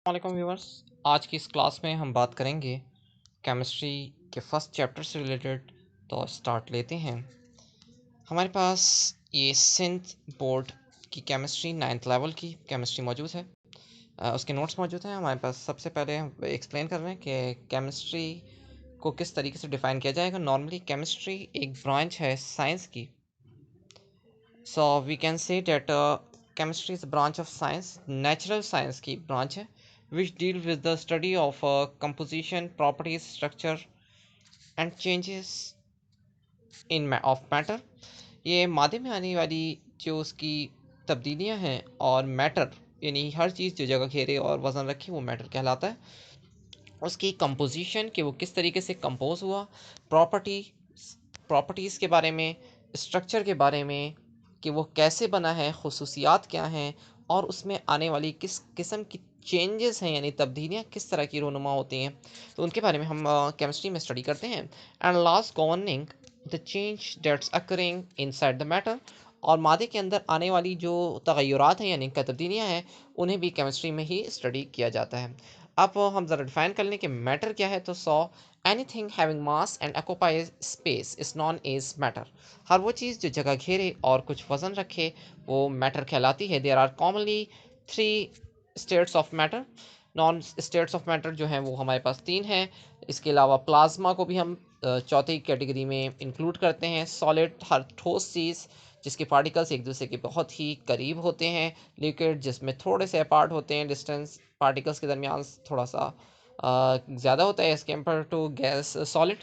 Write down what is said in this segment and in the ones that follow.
वालेकुम व्यूवर्स। आज की इस क्लास में हम बात करेंगे केमिस्ट्री के फर्स्ट चैप्टर से रिलेटेड। तो स्टार्ट लेते हैं। हमारे पास ये सिंथ बोर्ड की केमिस्ट्री 9th लेवल की केमिस्ट्री मौजूद है। उसके नोट्स मौजूद हैं हमारे पास। सबसे पहले हम एक्सप्लेन कर रहे हैं कि केमिस्ट्री को किस तरीके से डिफ़ाइन किया जाएगा। नॉर्मली केमिस्ट्री एक ब्रांच है साइंस की। So we can say that chemistry is a branch of science, natural science की ब्रांच है which deal with the study of composition, properties, structure and changes of matter। ये मादे में आने वाली जो उसकी तब्दीलियां हैं और मैटर यानी हर चीज़ जो जगह घेरे और वज़न रखे वो मैटर कहलाता है। उसकी कंपोजिशन कि वो किस तरीके से कंपोज हुआ, प्रॉपर्टी प्रॉपर्टीज़ के बारे में, स्ट्रक्चर के बारे में कि वो कैसे बना है, खसूसियात क्या हैं और उसमें आने वाली किस किस्म की चेंजेस हैं यानी तब्दीलियाँ किस तरह की रोनुमा होती हैं, तो उनके बारे में हम केमिस्ट्री में स्टडी करते हैं। And laws governing the change that's occurring inside the matter, और मादे के अंदर आने वाली जो तगय्युरात हैं यानी तब्दीलियाँ हैं उन्हें भी केमिस्ट्री में ही स्टडी किया जाता है। अब हम ज़रा डिफाइन कर लें कि मैटर क्या है। तो anything having mass and occupy space is known as matter. हर वो चीज़ जो जगह घेरे और कुछ वजन रखे वो मैटर कहलाती है। There are commonly 3 states of matter. Known states of matter जो हैं वो हमारे पास 3 हैं। इसके अलावा प्लाज्मा को भी हम चौथी कैटेगरी में इंक्लूड करते हैं। सॉलिड हर ठोस चीज़ जिसके पार्टिकल्स एक दूसरे के बहुत ही करीब होते हैं। लिक्विड जिसमें थोड़े से अपार्ट होते हैं, डिस्टेंस पार्टिकल्स के दरमियान थोड़ा सा ज़्यादा होता है as compare to gas solid.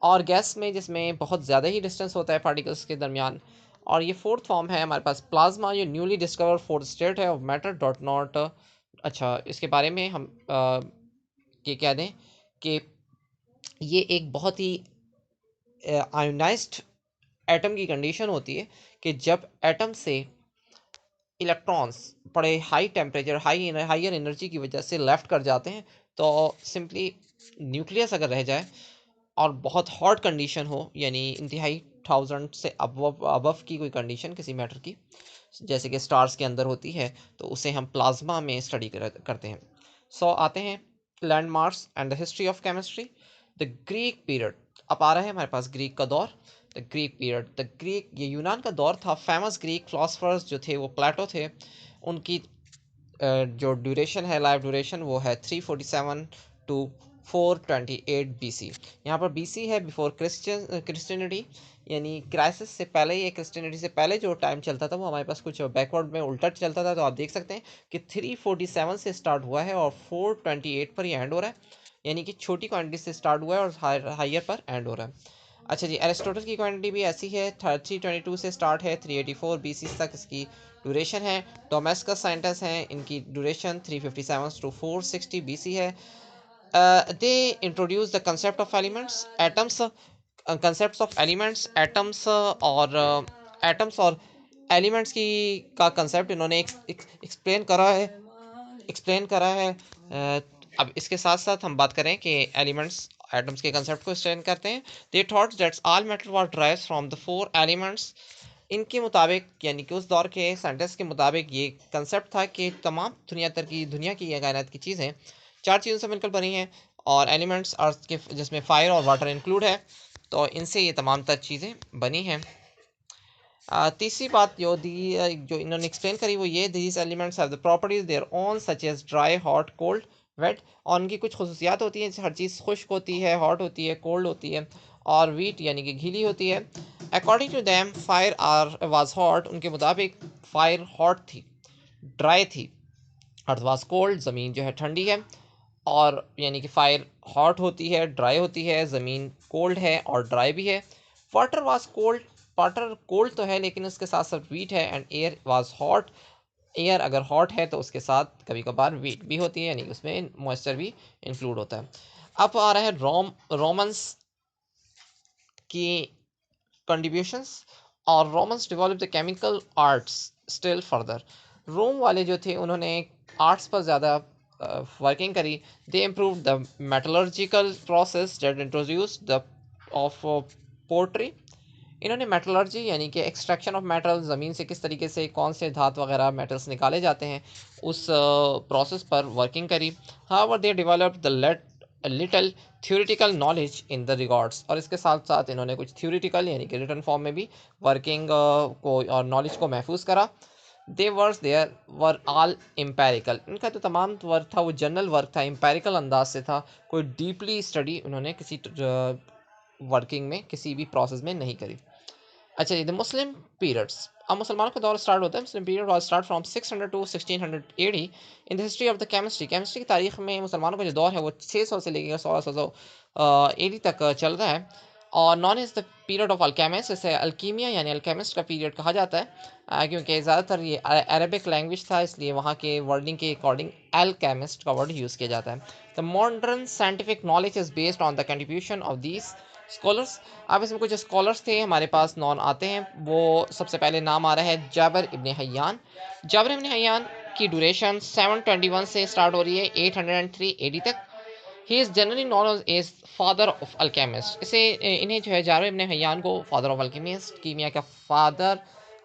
और गैस में जिसमें बहुत ज़्यादा ही डिस्टेंस होता है पार्टिकल्स के दरमियान। और ये फोर्थ फॉर्म है हमारे पास प्लाज्मा, ये न्यूली डिस्कवर फोर्थ स्टेट है ऑफ मैटर डॉट नॉट। अच्छा, इसके बारे में हम ये कह दें कि ये एक बहुत ही आयोनाइज्ड एटम की कंडीशन होती है कि जब एटम से इलेक्ट्रॉन्स बड़े हाई टेम्परेचर हाइयर एनर्जी की वजह से लेफ्ट कर जाते हैं, तो सिंपली न्यूक्लियस अगर रह जाए और बहुत हॉट कंडीशन हो यानी इंतहाई 1000 से अबव की कोई कंडीशन किसी मैटर की जैसे कि स्टार्स के अंदर होती है, तो उसे हम प्लाज्मा में स्टडी करते हैं। आते हैं landmarks and the history of chemistry. The Greek period, अब आ रहा है हमारे पास ग्रीक का दौर। The Greek period, the Greek ये यूनान का दौर था। फेमस ग्रीक फिलोसफर्स जो थे वो प्लेटो थे। उनकी जो ड्यूरेशन है, लाइफ ड्यूरेशन, वो है 347 टू 428 BC। यहाँ पर BC है बिफोर क्रिश्चियनिटी, यानी क्राइसिस से पहले, ये क्रिश्चियनिटी से पहले जो टाइम चलता था वो हमारे पास कुछ बैकवर्ड में उल्टा चलता था। तो आप देख सकते हैं कि 347 से स्टार्ट हुआ है और 428 पर ये एंड हो रहा है, यानी कि छोटी क्वांटिटी से स्टार्ट हुआ है और हायर पर एंड हो रहा है। अच्छा जी, एरिस्टोटल की क्वांटिटी भी ऐसी है, 322 से स्टार्ट है, 384 BC तक इसकी ड्यूरेशन है। डोमेस्कस साइंटिस्ट हैं, इनकी ड्यूरेशन 357 टू 460 BC है। They introduce the concept of elements atoms, concepts of elements atoms और एटम्स और एलिमेंट्स की का कंसेप्ट इन्होंने एक्सप्लेन करा है। अब इसके साथ साथ हम बात करें कि एलिमेंट्स एटम्स के कंसेप्ट को एक्सप्लेन करते हैं। They thought that's all matter was derived from the 4 elements. इनके मुताबिक यानी कि उस दौर के साइंटिस्ट के मुताबिक ये कंसेप्ट था कि तमाम दुनिया की या कायनात की चीज़ें 4 चीज़ों से मिलकर बनी हैं और एलिमेंट्स अर्थ के जिसमें फायर और वाटर इंक्लूड है, तो इनसे ये तमाम तर चीज़ें बनी हैं। तीसरी बात जो इन्होंने एक्सप्लेन करी वो ये, these elements have the properties their own such as dry, hot, cold, wet. और उनकी कुछ खसूसियात होती हैं, हर चीज़ खुश्क होती है, हॉट होती है, कोल्ड होती है और वीट यानी कि गीली होती है। According to them fire was hot, उनके मुताबिक फायर हॉट थी, ड्राई थी। अर्थ वाज कोल्ड, ज़मीन जो है ठंडी है। और यानी कि फायर हॉट होती है, ड्राई होती है, ज़मीन कोल्ड है और ड्राई भी है। Water was cold, water cold तो है लेकिन उसके साथ साथ वीट है। And air was hot, air अगर हॉट है तो उसके साथ कभी कभार वीट भी होती है यानी कि उसमें मॉइस्चर भी इंक्लूड होता है। अब आ रहा है रोमन्स की कंट्रीब्यूशंस। और Romans develop the chemical arts still further. Rome वाले जो थे उन्होंने आर्ट्स पर ज़्यादा वर्किंग करी। They improve the metallurgical process that introduce the of pottery. इन्होंने मेटलर्जी यानी कि एक्सट्रैक्शन ऑफ मेटल, ज़मीन से किस तरीके से कौन से धात वगैरह मेटल्स निकाले जाते हैं उस प्रोसेस पर वर्किंग करी। However they developed the little theoretical knowledge in the regards, और इसके साथ साथ इन्होंने कुछ थ्योरेटिकल यानी कि रिटन फॉर्म में भी वर्किंग को और नॉलेज को महफूज करा। They were there were all empirical, इनका तो तमाम वर्क था वो जनरल वर्क था, एम्पेरिकल अंदाज से था, कोई डीपली स्टडी उन्होंने किसी वर्किंग में किसी भी प्रोसेस में नहीं करी। अच्छा जी, द मुस्लिम पीरियड्स, अब मुसलमानों का दौर स्टार्ट होता है। Muslim period was start from 600 to 1600 AD in the history of the chemistry. Chemistry की तारीख में मुसलमानों का जो दौर है वो 600 से लेकर 1600 एडी तक चल रहा है, और non is the period of alchemist, इसे अल्कीमिया यानी अल्केमिस्ट का पीरियड कहा जाता है, क्योंकि ज़्यादातर ये अरबिक लैंग्वेज था, इसलिए वहाँ के वर्डिंग के अकॉर्डिंग अल्केमिस्ट का वर्ड यूज़ किया जाता है। The modern scientific knowledge is based on the contribution of these scholars. अब इसमें कुछ स्कॉलर्स थे हमारे पास नॉन आते हैं, वो सबसे पहले नाम आ रहा है जाबिर इब्न हय्यान। जाबिर इब्न हय्यान की ड्यूरेशन 721 से स्टार्ट हो रही है 803 एडी तक। He is generally known as father of alchemist, इन्हें जो है जाबिर इब्न हय्यान को फादर ऑफ अल्केमिस्ट, कीमिया का फादर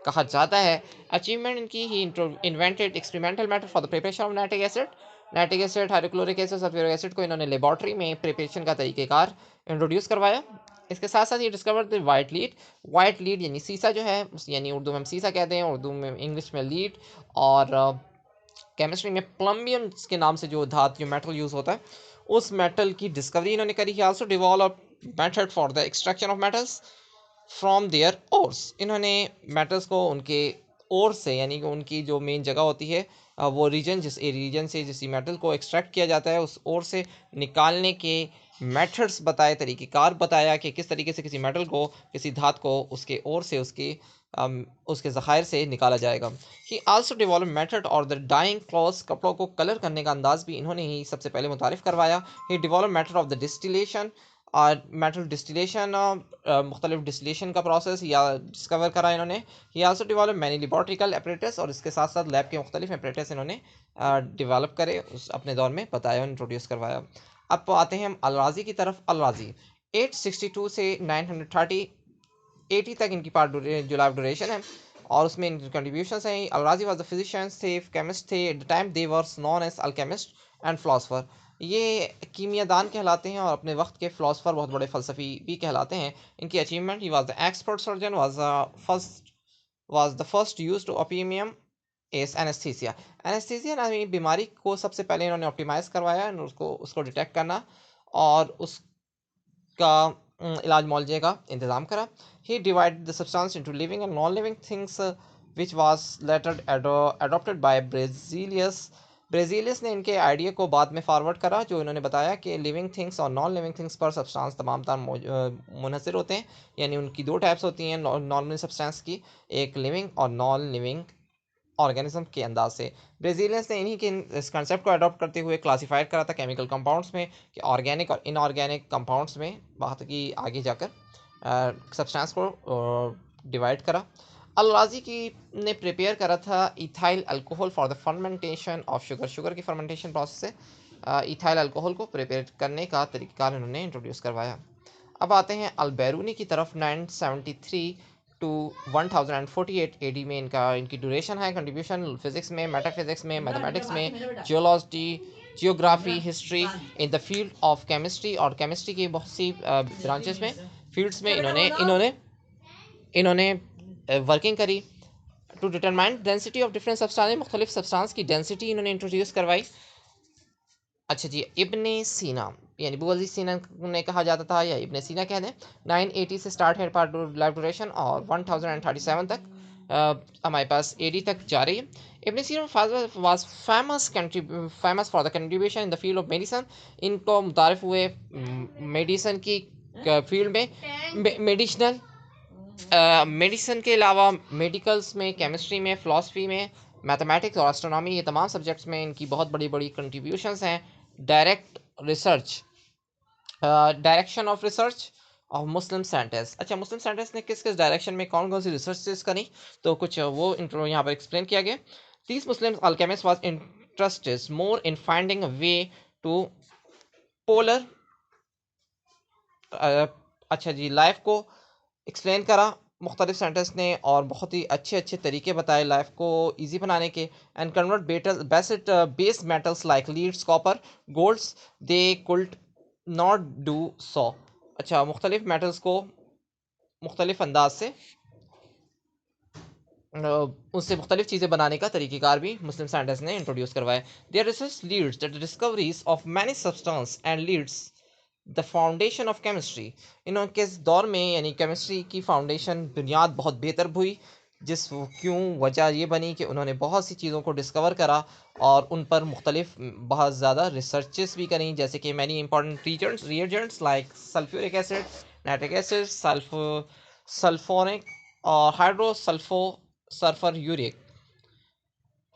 कहा जाता है। अचीवमेंट इनकी, he invented experimental matter for the preparation of nitric acid hydrochloric acid sulphuric acid को इन्होंने लेबॉर्ट्री में प्रिपरेशन का तरीक़ेकार इंट्रोड्यूस करवाया। इसके साथ साथ ये डिस्कवर द वाइट लीड यानी सीसा जो है, यानी उर्दू में हम सीसा कहते हैं, उर्दू में इंग्लिश में लीड, और केमिस्ट्री में प्लम्बियम के नाम से जो धात जो मेटल यूज़ होता है उस मेटल की डिस्कवरी इन्होंने करी। He also develop method for the extraction of metals from their ores, इन्होंने मेटल्स को उनके ओर से यानी कि उनकी जो मेन जगह होती है वो रीजन रीजन से जिस मेटल को एक्सट्रैक्ट किया जाता है उस ओर से निकालने के मेथड्स बताए, तरीक़ेकार बताया कि किस तरीके से किसी मेटल को, किसी धात को उसके ओर से उसके ज़खायर से निकाला जाएगा। ही आल्सो डेवलप मेथड और द डाइंग क्लॉथ, कपड़ों को कलर करने का अंदाज़ भी इन्होंने ही सबसे पहले मुतारिफ़ करवाया। He develop method of the distillation, और मेटल डिस्टिलेशन मुख्तलिफ डिस्टिलेशन का प्रोसेस या डिस्कवर करा इन्होंने। He also develop many laboratorical apparatus, और इसके साथ साथ लैब के मुख्तलिफ एपरेटस इन्होंने डेवलप करे, उस अपने दौर में बताया, इंट्रोड्यूस करवाया। अब आते हैं हम अलराजी की तरफ। अलराजी 862 से 930 80 तक इनकी जो लाइफ ड्यूरेशन है, और उसमें इनकी कंट्रीब्यूशंस हैं। अलराजी वाज द फिजिशियंस थे, केमिस्ट थे, at the time they were known as alchemist and philosopher. ये कीमियादान कहलाते हैं और अपने वक्त के फ़िलासफ़र, बहुत बड़े फ़लसफ़ी भी कहलाते हैं। इनकी achievement, he was the expert surgeon, was the first used opium as anaesthesia. Anaesthesia नामी बीमारी को सबसे पहले इन्होंने ऑप्टिमाइज़ करवाया, उसको डिटेक्ट करना और उसका इलाज मुआवजे का इंतज़ाम करा। He divided the substance into living and non living things which was later adopted by Berzelius ने इनके आइडिया को बाद में फॉरवर्ड करा, जो इन्होंने बताया कि लिविंग थिंग्स और नॉन लिविंग थिंग्स पर सब्सटेंस तमाम तार मुनहसर होते हैं, यानी उनकी दो टाइप्स होती हैं नॉर्मल सब्सटेंस की, एक लिविंग और नॉन लिविंग ऑर्गेनिज्म के अंदाज से। ब्रेजिलियंस ने इन्हीं के इस कंसेप्ट को अडॉप्ट करते हुए क्लासीफाइड करा था केमिकल कंपाउंड्स में, कि ऑर्गेनिक और इनऑर्गेनिक कंपाउंड्स में, बात की आगे जाकर सब्सटेंस को डिवाइड करा। अल-राज़ी की ने प्रिपेयर करा था ethyl alcohol for the fermentation of sugar की फर्मेंटेशन प्रोसेस से इथाइल अल्कोहल को प्रिपेयर करने का तरीक़ाकार इन्होंने इंट्रोड्यूस करवाया। अब आते हैं अल-बैरूनी की तरफ। 973 टू 1048 एडी में इनकी ड्यूरेशन है। कंट्रीब्यूशन फिजिक्स में, मेटाफिजिक्स में, मैथमेटिक्स में, geology, geography, history, in the field of chemistry, और केमिस्ट्री की बहुत सी ब्रांचेस में, फील्ड्स में इन्होंने इन्होंने इन्होंने वर्किंग करी। To determine density of different substance, मुख्तलिफ सब्सटेंस की डेंसिटी इन्होंने इंट्रोड्यूस करवाई। अच्छा जी, इब्ने सीना यानी बुअज़ी सीना ने कहा जाता था, या इब्ने सीना कह दें। 980 से स्टार्ट है पार्ट लाइफ ड्यूरेशन, और 1037 तक हमारे पास एडी तक जा रही है। Ibn Sina was famous for the contribution in the field of medicine. इनको मुतारिफ हुए मेडिसन की फील्ड में, मेडिसन के अलावा मेडिकल्स में, केमिस्ट्री में, फ़िलासफ़ी में, मैथमेटिक्स और एस्ट्रोनॉमी, ये तमाम सब्जेक्ट्स में इनकी बहुत बड़ी बड़ी कंट्रीब्यूशंस हैं। Direct research, direction of research of Muslim scientist. अच्छा, मुस्लिम साइंटिस्ट ने किस किस डायरेक्शन में कौन कौन सी रिसर्चेस करी, तो कुछ वो इंट्रो यहाँ पर एक्सप्लेन किया गया। These Muslim alchemist was interested more in finding a way to polar, अच्छा जी, लाइफ को एक्सप्लेन करा मुख्तलिफ साइंटिस्ट ने और बहुत ही अच्छे अच्छे तरीके बताए लाइफ को ईजी बनाने के and convert basic base metals like leads copper golds they could not do so. अच्छा, मुख्तलिफ मेटल्स को मुख्तलिफ अंदाज से उससे मुख्तलिफ चीज़ें बनाने का तरीक़ेकार भी मुस्लिम साइंटिस्ट ने इंट्रोड्यूस करवाया। Their research leads the discoveries of many substance and leads the foundation of chemistry. इनके दौर में यानी केमिस्ट्री की फाउंडेशन बुनियाद बहुत बेहतर हुई, जिस क्यों वजह ये बनी कि उन्होंने बहुत सी चीज़ों को डिस्कवर करा और उन पर मुख्तलिफ बहुत ज़्यादा रिसर्चेस भी करी, जैसे कि many important reagents like sulphuric acid, nitric acid, sulphonic और hydrosulpho sulphuric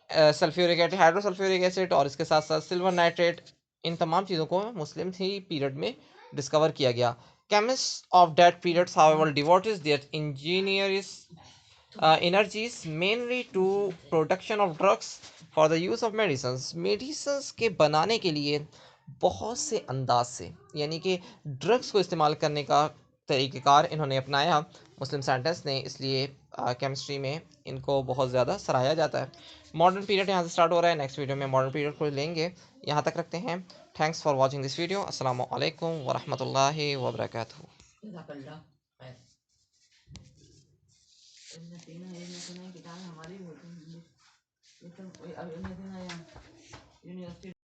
sulphuric acid, hydrosulphuric acid और इसके साथ साथ सिल्वर नाइट्रेट, इन तमाम चीज़ों को मुस्लिम ही पीरियड में डिस्कवर किया गया। Chemist of that periods however devoted their energies energies mainly to production of drugs for the use of medicines। Medicines के बनाने के लिए बहुत से अंदाज से यानी कि ड्रग्स को इस्तेमाल करने का तरीक़ेकार इन्होंने अपनाया मुस्लिम साइंटिस्ट ने, इसलिए केमिस्ट्री में इनको बहुत ज़्यादा सराहा जाता है। मॉडर्न पीरियड यहाँ से स्टार्ट हो रहा है, नेक्स्ट वीडियो में मॉडर्न पीरियड को लेंगे। यहाँ तक रखते हैं। Thanks for watching this video. अस्सलाम वालेकुम वरहमतुल्लाहि वबरकातुहू।